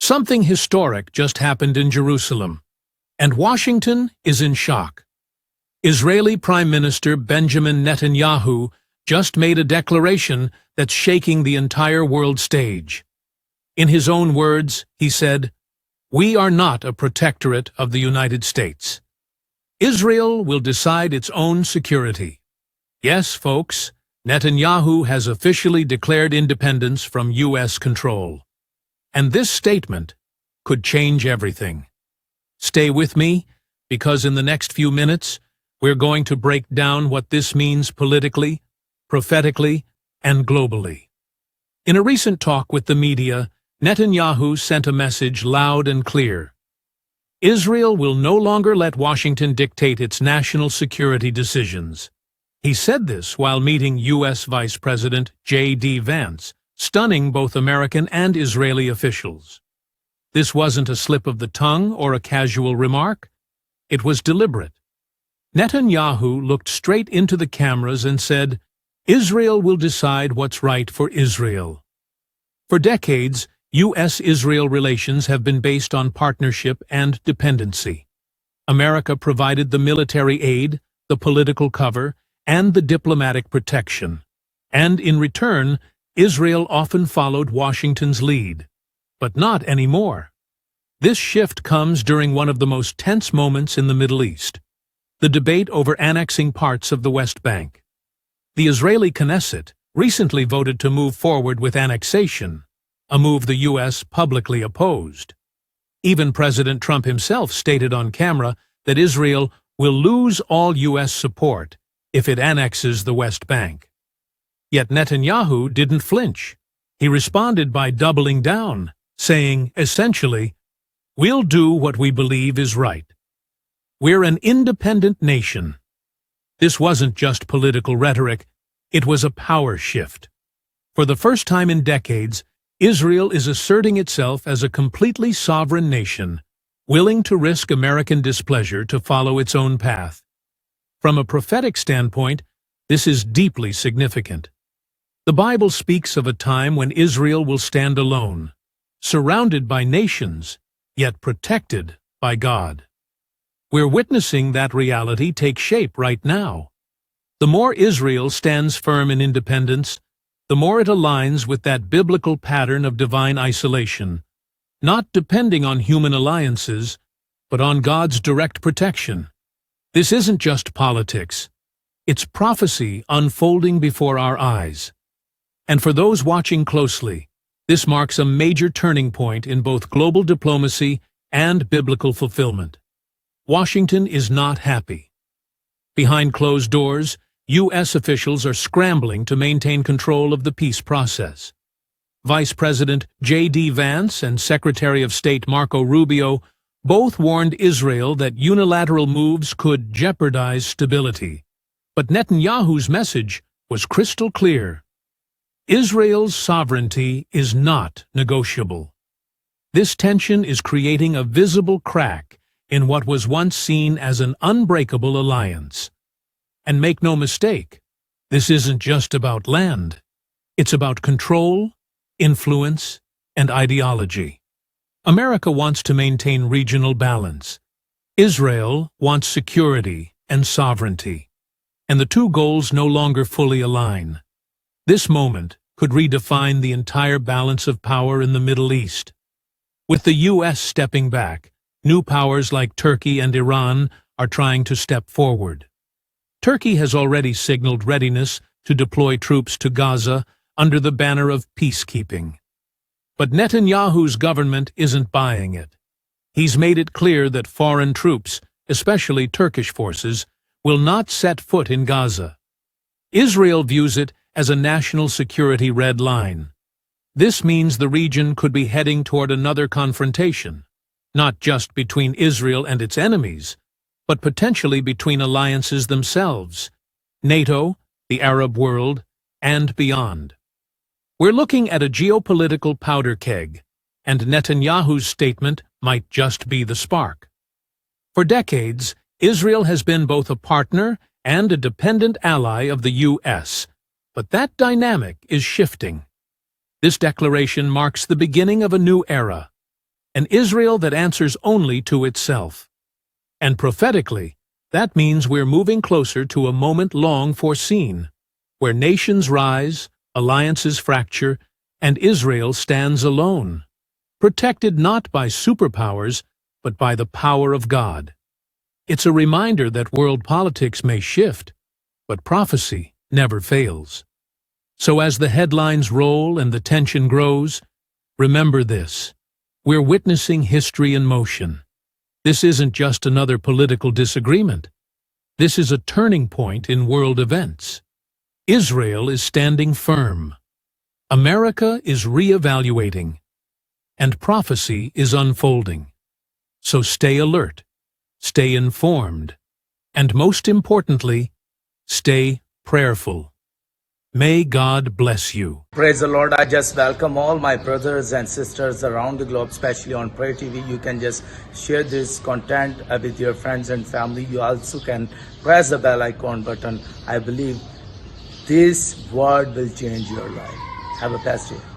Something historic just happened in Jerusalem, and Washington is in shock. Israeli Prime Minister Benjamin Netanyahu just made a declaration that's shaking the entire world stage. In his own words, he said, "We are not a protectorate of the United States. Israel will decide its own security." Yes, folks, Netanyahu has officially declared independence from U.S. control. And this statement could change everything. Stay with me, because in the next few minutes, we're going to break down what this means politically, prophetically, and globally. In a recent talk with the media, Netanyahu sent a message loud and clear. Israel will no longer let Washington dictate its national security decisions. He said this while meeting U.S. Vice President J.D. Vance, stunning both American and Israeli officials. This wasn't a slip of the tongue or a casual remark. It was deliberate. Netanyahu looked straight into the cameras and said, "Israel will decide what's right for Israel." For decades, U.S.-Israel relations have been based on partnership and dependency. America provided the military aid, the political cover, and the diplomatic protection. And in return, Israel often followed Washington's lead. But not anymore. This shift comes during one of the most tense moments in the Middle East, the debate over annexing parts of the West Bank. The Israeli Knesset recently voted to move forward with annexation, a move the U.S. publicly opposed. Even President Trump himself stated on camera that Israel will lose all U.S. support if it annexes the West Bank. Yet Netanyahu didn't flinch. He responded by doubling down, saying, essentially, "We'll do what we believe is right. We're an independent nation." This wasn't just political rhetoric, it was a power shift. For the first time in decades, Israel is asserting itself as a completely sovereign nation, willing to risk American displeasure to follow its own path. From a prophetic standpoint, this is deeply significant. The Bible speaks of a time when Israel will stand alone, surrounded by nations, yet protected by God. We're witnessing that reality take shape right now. The more Israel stands firm in independence, the more it aligns with that biblical pattern of divine isolation, not depending on human alliances, but on God's direct protection. This isn't just politics. It's prophecy unfolding before our eyes. And for those watching closely, this marks a major turning point in both global diplomacy and biblical fulfillment. Washington is not happy. Behind closed doors, U.S. officials are scrambling to maintain control of the peace process. Vice President J.D. Vance and Secretary of State Marco Rubio both warned Israel that unilateral moves could jeopardize stability. But Netanyahu's message was crystal clear. Israel's sovereignty is not negotiable. This tension is creating a visible crack in what was once seen as an unbreakable alliance. And make no mistake, this isn't just about land. It's about control, influence, and ideology. America wants to maintain regional balance. Israel wants security and sovereignty. And the two goals no longer fully align. This moment could redefine the entire balance of power in the Middle East. With the U.S. stepping back, new powers like Turkey and Iran are trying to step forward. Turkey has already signaled readiness to deploy troops to Gaza under the banner of peacekeeping. But Netanyahu's government isn't buying it. He's made it clear that foreign troops, especially Turkish forces, will not set foot in Gaza. Israel views it as a national security red line. This means the region could be heading toward another confrontation, not just between Israel and its enemies, but potentially between alliances themselves, NATO, the Arab world, and beyond. We're looking at a geopolitical powder keg, and Netanyahu's statement might just be the spark. For decades, Israel has been both a partner and a dependent ally of the U.S., but that dynamic is shifting. This declaration marks the beginning of a new era, an Israel that answers only to itself. And prophetically, that means we're moving closer to a moment long foreseen, where nations rise, alliances fracture, and Israel stands alone, protected not by superpowers, but by the power of God. It's a reminder that world politics may shift, but prophecy never fails. So as the headlines roll and the tension grows, remember this: we're witnessing history in motion. This isn't just another political disagreement. This is a turning point in world events. Israel is standing firm. America is re-evaluating. And prophecy is unfolding. So stay alert, stay informed, and most importantly, stay prayerful. May God bless you. Praise the Lord. I just welcome all my brothers and sisters around the globe, especially on Prayer TV. You can just share this content with your friends and family. You also can press the bell icon button. I believe this word will change your life. Have a blessed day.